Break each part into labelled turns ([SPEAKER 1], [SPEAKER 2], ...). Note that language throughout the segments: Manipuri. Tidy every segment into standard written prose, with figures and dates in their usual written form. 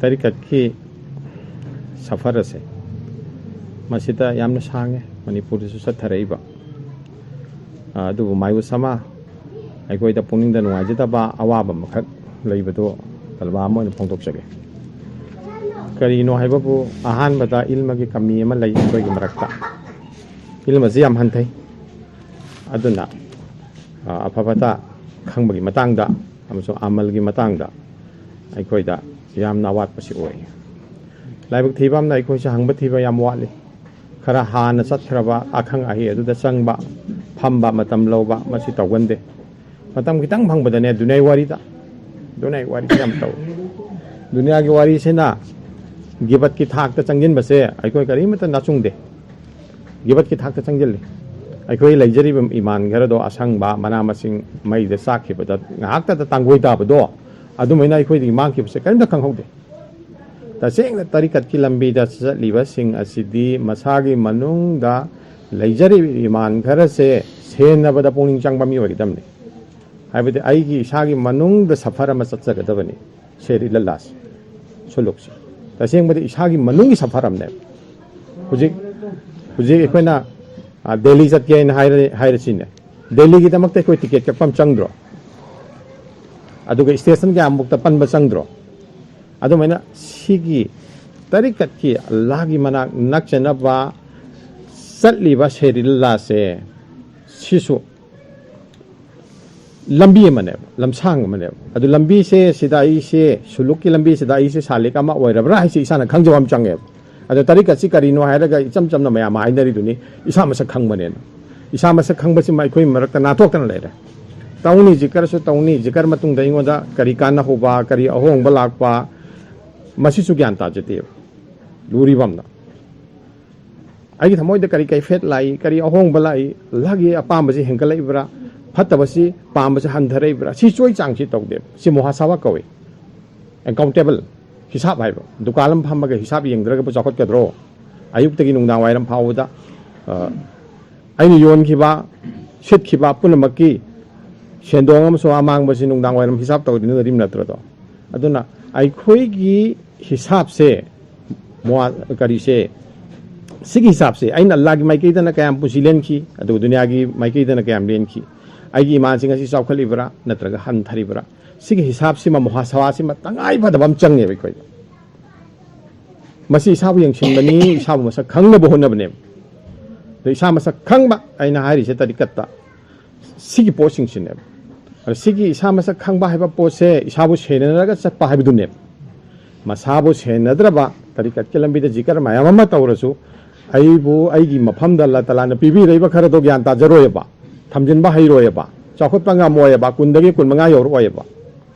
[SPEAKER 1] तरीकत की सफर से मसीदा यामना सांगे मणिपुर से सत्थरइबा मायु समा अखोद पुनिंग नुआजदब अवाब मखक लेबदो तलबा मोन फोंदोकजगे करीनो हाइबबु अहानबदा इल्मगी कमी अमा लई अखोयगी मरक्ता इल्मजी याम हंथै अदुना अफबता खंबगी मतंगदा अमसो अमलगी मतंगदा अखोयदा यामना अवातपसि ओय लाइबक थीबामना अखोयसे हंब थीबा याम वाटली खरा हाना चतखरबा अखंग अहि अदुदा चंगबा फंबा मतम लौबा मसि तौगंदे मतम खितंग फंगबदने दुनिया वारीदा याम तौ दुनिया की वारी सेना गिबत की थाक चंगिन बसे अखोय करीमत नाचुंगदे गिबत की थाक चंगिल्ली अखोय लेजरीब ईमान घरदो असंगबा मना मसिंग मईद साखिबदा ngahakta tangoi tabado adumaina अखोय दी मांगखिबसे करीमत खंगहौदे तसेंग तरीकत की लंबी दा चलिबा सिंग असिदी मसागी मनुंगदा लेजरीब ईमान घर से सेनबदा पुनिंग चंगबा मी ओइदमने हाइबदि आइगी इसागी मनुंगदा सफर अमा चतजगदबनी शेरी लल्लास सुलुकसी तसेंबदि इसागी मनुंगी सफर अमने हुजिक अखोयना दिल्ली चतके हाइरसिने दिल्ली की दमकते अखोय टिकेट कक्पम चंगद्रो अदुगा स्टेशन के अमुक्ता पनबा चंगद्रो अदुमाइना सिगी तरीकत की अल्लाह की मना नक्चनबा चलिबा शेरी लल्लासे सिसु लंबी मने लमसांग मने अदु लंबी से सिदाई से सुलुक की लंबी सिदाई से सालिक अमा ओइरबरा हाइसे इसाना खंगजवम चंगे अदु तरीका सि करिनो हायरगा इचम चमना मया माइनरी दुनी इसा मसक खंगबने इसा मसक खंगबसि मा अखोय मरकता नाथोक्तन लेरे तौनी जिकरसु तौनी जिकर मतुंग दैंगोदा करी काना होबा करी अहोंग बलाकपा मसिसु ज्ञान ताजते लूरीबमना आइगी थमोइद करी कैफेट लाई करी अहोंग बलाई लगी अपामबसि हेंगलैब्रा फतबसी पामबसि हंधरैब्रा सि चोय चांगसि तौदे सि मोहासावा कवे अकाउंटेबल हिसाब हाइबो दुकानम फमगा हिसाब येंद्रगा चाखोतकद्रो अयुक्तगी नुंगदां वाइरम फावदा आइनि योनखिबा सिटखिबा पुनमकी सेंदोंग अमसो अमांगबसि नुंगदां वाइरम हिसाब तौदिन रिम नत्रदो अदुना अखोयगी हिसाब से मोआ करी से सिगी हिसाब से आइन अल्लाह की माइकेदना कयाम पुसी लेनखि अदु दुनिया की माइकेदना कयाम लेनखि आइगी इमानसिंग असि चावखलिब्रा नत्रगा हंथरिब्रा सिगी हिसाब से मोहासवा से तंगाई फदबम चंगे बखोय मसी इसाबु यंगसिनबनी इसाबु मसक खंगनबो होनबने तो इसा मसक खंगबा आइना हारिसे तरीकत्ता सिगी पोसिंगसिने सिगी इसा मसक खंगबा हाइबा पोसे इसाबु सेननरगा चटपा हाइबदुने मसाबु सेनद्रबा तरीकत के लंबी जिकर मयाम तौरसु अइबु अइगी मफमदा अल्लाह तआलाना पिबिरैबा खरदो ज्ञान ताजरोयबा थमजिनबा हैरोयबा चाखोतपा ngamoyaba kundagi kunmanga yoroyaba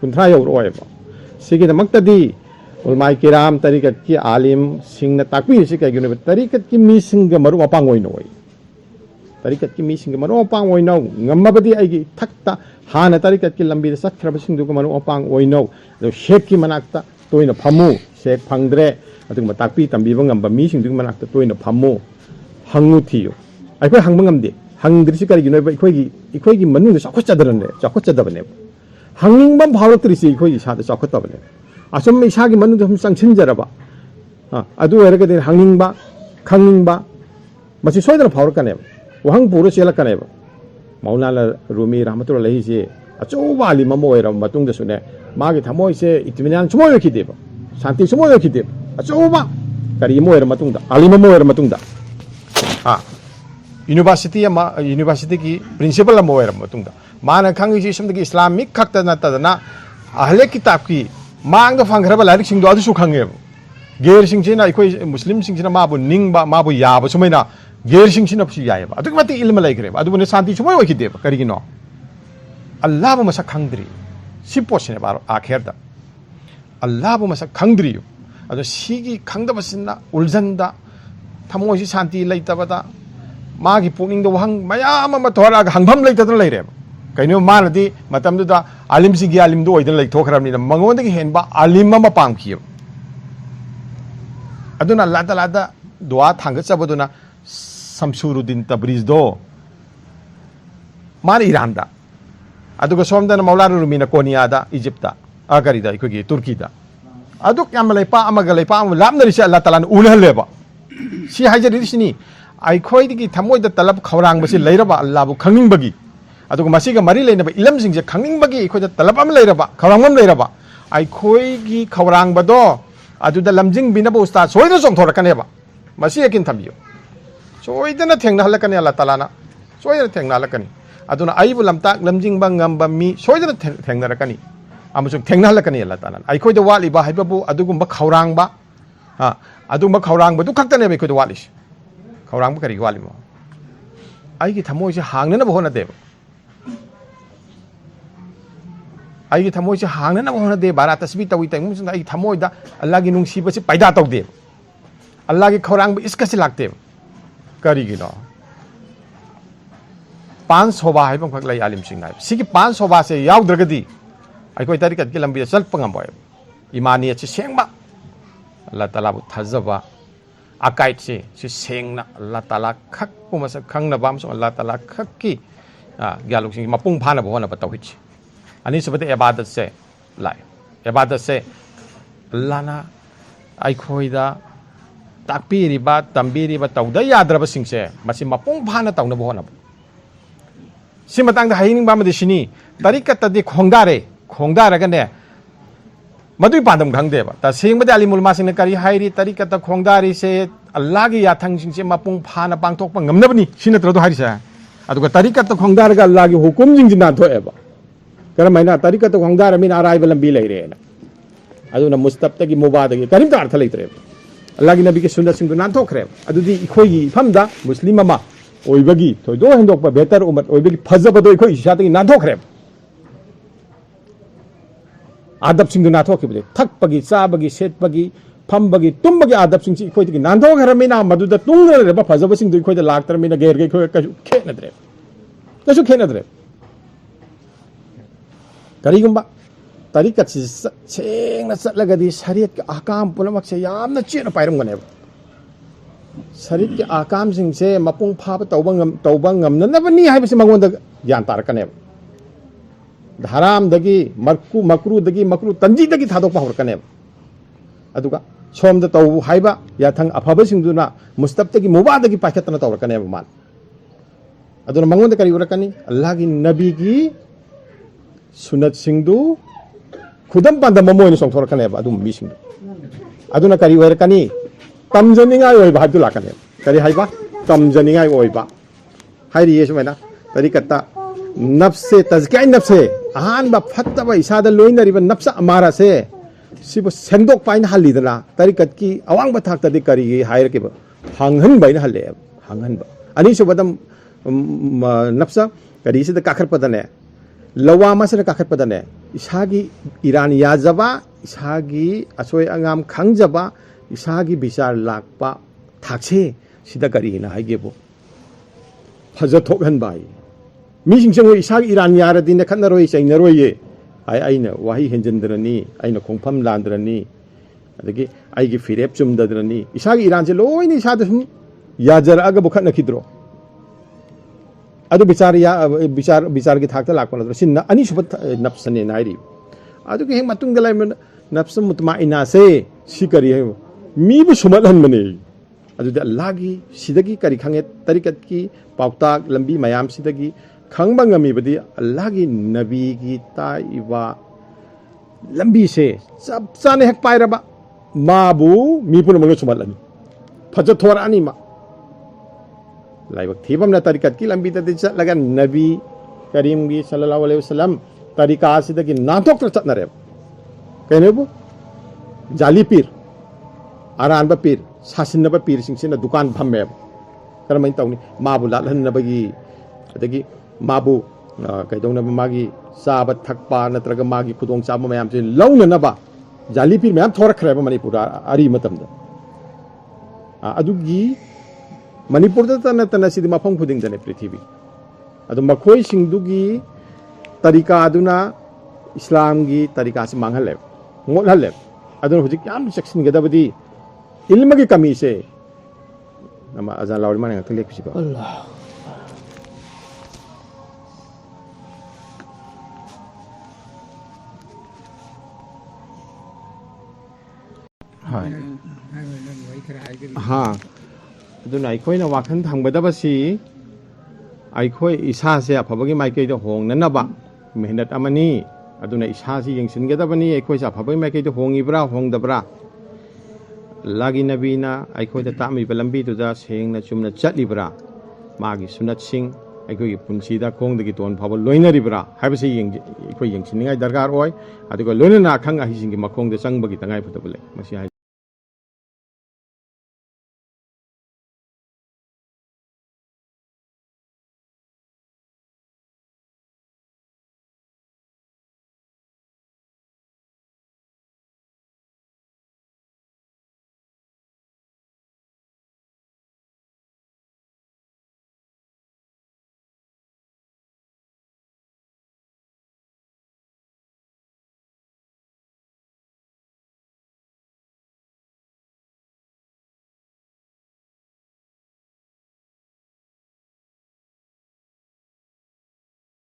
[SPEAKER 1] kunthra yoroyaba sigi damakta ulmai kiram tarikat ki alim singna takwi si kaygune tarikat ki mi singa maru apang oinoi tarikat ki mi singa maru apang oinau ngamabadi aigi thakta hana tarikat ki lambi da sakhraba singdu ko maru apang oinau do shek ki manakta toina phamu shek phangdre adugma takpi tambiba ngamba mi singdu manakta toina phamu hangu thiyo aikoi hangba ngamde hangdrisi karigino इखोई Manu चाखोचदरने चाखोचदबने हंगिंगबम भावरक्तरिसि इखोई इसादा चाखोतबने Assam इसागी Manu हम संगसिनजरबा अदु ओरगदे हंगिंगबा खंगिंगबा मसि सोयदन भावरकने वहंग पुरो चेलकने मौलाना रूमी रहमतुल्लाह से अचौबा आलिम अमा ओइरम मतुंगदसुने मागी थमोइसे इत्मिनान सुमोय रखिदेबा शांति सुमोय रखिदेबा अचौबा करी अमा ओइरम मतुंगदा आलिम अमा ओइरम मतुंगदा यूनिवर्सिटी की प्रिंसिपल माना खंगी की इस्लामिक खत नतना अहले किताब की मांग फंग्रब लाइक खंगे गेर सिंह मुस्लिम माबू निंग माबू याब सुमैना गेर सिंह इल्म लेग्रे शांति सुमय होदेब करीनो अल्लाह मसक खंद्री सी पोने आखेर अल्लाह मसक खंद्री अगी खंगबसीना उलझंद थमोसी शांति लेतबदा मागी पुनिंग वहंग मयाम थोड़ा हंगफम लेतदन लेरे कईनो मानदी मतमदुदा आलिम सिगी आलिम दो ओइदन लेथोखरबनिना मंगोंदगी हेनबा आलिम अमा पांखियो अदुना अल्लाह तआलादा दुआ थांगचबदुना शमसुरुद्दीन तबरीज दो मान ईरानदा अदुगा सोमदना मौलाना रूमीना कोनियादा इजिप्टदा अगरिदा इखोगी तुर्कीदा aduk yam leipa amaga leipa am lamnari se Allah Taala una haleba si haijari sini ai khoi digi thamoi da talab khawrang basi leiraba Allah bu khangning bagi aduga masiga mari leinaba ilam singje khangning bagi khoi da talab am leiraba khawrang am leiraba ai khoi gi khawrang bado aduda lamjing binaba ustad soida song thorakaneba masi yakin thambiyo soidana thengna halakani Allah Taala na soidana thengna halakani aduna aibu lamtak lamjing bang ngamba mi soidana thengna rakani amusung thengna halakani Allah Taala ai khoi da wali ba haibabu adugumba khawrang ba ha adugumba khawrang ba du khaktane ba khoi da walis khawrang ba kari wali mo ai gi thamoi se hangna na bahona deba ai gi thamoi se hangna na bahona de bara tasbi tawi tai musung ai thamoi da Allah gi nungsi ba se paida taw de Allah gi khawrang ba iska se lakte kari gi no pan soba hai bang lai alim sing nai sigi pan soba se yaw dragadi ai koi tarikat gi lambi sal pangam boy imani chi sengba Allah Taala bu thazaba akai chi sengna Allah Taala khak puma sa khangna bam so Allah Taala khak ki gyaluk sing mapung phana bo na bataw hi ani sabate ibadat se lai ibadat se Allah na ai khoi da takpi riba tambi riba tawda yadraba sing se masi mapung phana tawna bo na si matang da haining ba madi sini tarikat ta di khongda ra ne madui pandam khangde ba ta sing bade alimul ma sing kari hairi tarikat ta khongdari se Allah gi yathang sing se mapung phana pangthok pa ngamnabani sina trado hairi sa aduga tarikat ta khongdar ga Allah gi hukum jing jina thoe ba karamaina tarikat ta khongdar min arai balam bi leire na aduna mustafta gi mubada gi karim ta arth leitre Allah gi nabi gi sunnah sing nan thokre adudi ikhoi gi famda muslim ma oibagi thoido hendok pa better umat oibagi phajabado ikhoi isatagi nan thokre adab sing na thokibde thakpagi chabagi setpagi phambagi tumbagi adab sing ikhoi gi nan thokramina maduda tungre ba phajaba sing du ikhoi da laktarmina ger ge ikhoi ka khenadre kasu khenadre karigumba tarikat si sengna chatlagadi shariat ka ahkam pulamak se yamna chena pairam gane shariat ki ahkam sing se mapung phaba tawbang namnabani haibasi mangonda gyan tarakane dharam dagi makru dagi makru tanji dagi thadok pa horkane aduga somda taw haiba yathang afaba singduna mustaf dagi muba dagi pakhatna tawrakane man aduna mangonda kari urakani Allah gi nabi gi sunat singdu khudam panda mamoy ni songthor kane ba adum mi sing aduna kari wer kani tamjaninga oi ba hadu lakane kari haiba tamjaninga oi ba hairi yesu mena tari katta nafse tazkiya nafse ahan ba fatta ba isada loina riba nafsa amara se sibo sendok pain halidana tari kat ki awang ba thak tadi kari hair ke ba hanghan bain halle hanghan ba ani so badam nafsa kari se da kakhar padane lawa masana kakhat padane isagi iran yajaba isagi asoi angam khangjaba isagi bichar lakpa thakse sida kari na haigebo phaja thokhan bai mi singchang isagi iran yara din khanna roi chaina roi ye ai aina wahi henjendrani aina khongpham landrani adagi aigi firep chumdadrani isagi iran je loini isada sum yajar aga bukhatna khidro adu bichar gi thakta lakpa na sinna ani subat nafsane nairi adu gi heng matung dalai nafsa mutmaina se sikari he mi bu sumat han mane adu da Allah gi sidagi kari khange tarikat ki pautak lambi mayam sidagi khangba ngami badi Allah gi nabi gi taiba lambi se sab chane hek pairaba mabu mi pun mang sumat lani phaja thor ani ma laibak thibam na tarikat ki lambi ta disa lagan nabi karim gi sallallahu alaihi wasallam tarika asida ki nathok tra chatna re kene bu jali pir aran ba pir sasin na ba pir sing sin na dukan phamme karamain tawni mabu lathan na bagi adagi mabu kai dong na magi saba thakpa natraga magi khudong chama mayam sin launa na ba jali pir mayam thorakre ba manipura ari matam da adugi Manipur da tana sidi mafang khuding jane prithibi adu makhoi singdugi tarika aduna Islam gi tarika si manghale ngothale aduna hujik yam section gadabadi ilma gi kami se nama azan lawri mane ngak lek pisiba Allah ꯍꯣꯏ ꯍꯥ ꯑꯗꯨꯅ ꯑꯩꯈꯣꯏꯅ ꯋꯥꯈꯜ ꯊꯝꯒꯗꯕꯁꯤ ꯑꯩꯈꯣꯏ ꯏꯁꯥꯁꯦ ꯑꯐꯕꯒꯤ ꯃꯥꯏꯀꯩꯗ ꯍꯣꯡꯅꯅꯕ ꯃꯦꯍꯅꯠ ꯑꯃꯅꯤ ꯑꯗꯨꯅ ꯏꯁꯥꯁꯤ ꯌꯦꯡꯁꯤꯟꯒꯗꯕꯅꯤ ꯑꯩꯈꯣꯏꯁꯦ ꯑꯐꯕꯒꯤ ꯃꯥꯏꯀꯩꯗ ꯍꯣꯡꯉꯤꯕ꯭ꯔꯥ ꯍꯣꯡꯗꯕ꯭ꯔꯥ ꯑꯜꯂꯥꯍꯒꯤ ꯅꯕꯤꯅ ꯑꯩꯈꯣꯏꯗ ꯇꯥꯛꯂꯤꯕ ꯂꯝꯕꯤꯗꯨꯗ ꯁꯦꯡꯅ ꯆꯨꯝꯅ ꯆꯠꯂꯤꯕ꯭ꯔꯥ ꯃꯥꯒꯤ ꯁꯨꯅꯠꯁꯤꯡ ꯑꯩꯈꯣꯏꯒꯤ ꯄꯨꯟꯁꯤꯗ ꯈꯣꯡꯗꯒꯤ ꯇꯣꯟ ꯐꯥꯎꯕ ꯂꯣꯏꯅꯔꯤꯕ꯭ꯔꯥ ꯍꯥꯏꯕꯁꯤ ꯑꯩꯈꯣꯏ ꯌꯦꯡꯁꯤꯟꯅꯤꯡꯉꯥꯏ ꯗꯔꯀꯥꯔ ꯑꯣꯏ ꯑꯗꯨꯒ ꯂꯣꯏꯅꯅ ꯑꯈꯪ ꯑꯍꯩꯁꯤꯡꯒꯤ ꯃꯈꯣꯡꯗ ꯆꯪꯕꯒꯤ ꯇꯉꯥꯏꯐꯗꯕ ꯂꯩ ꯃꯁꯤ ꯍꯥꯏ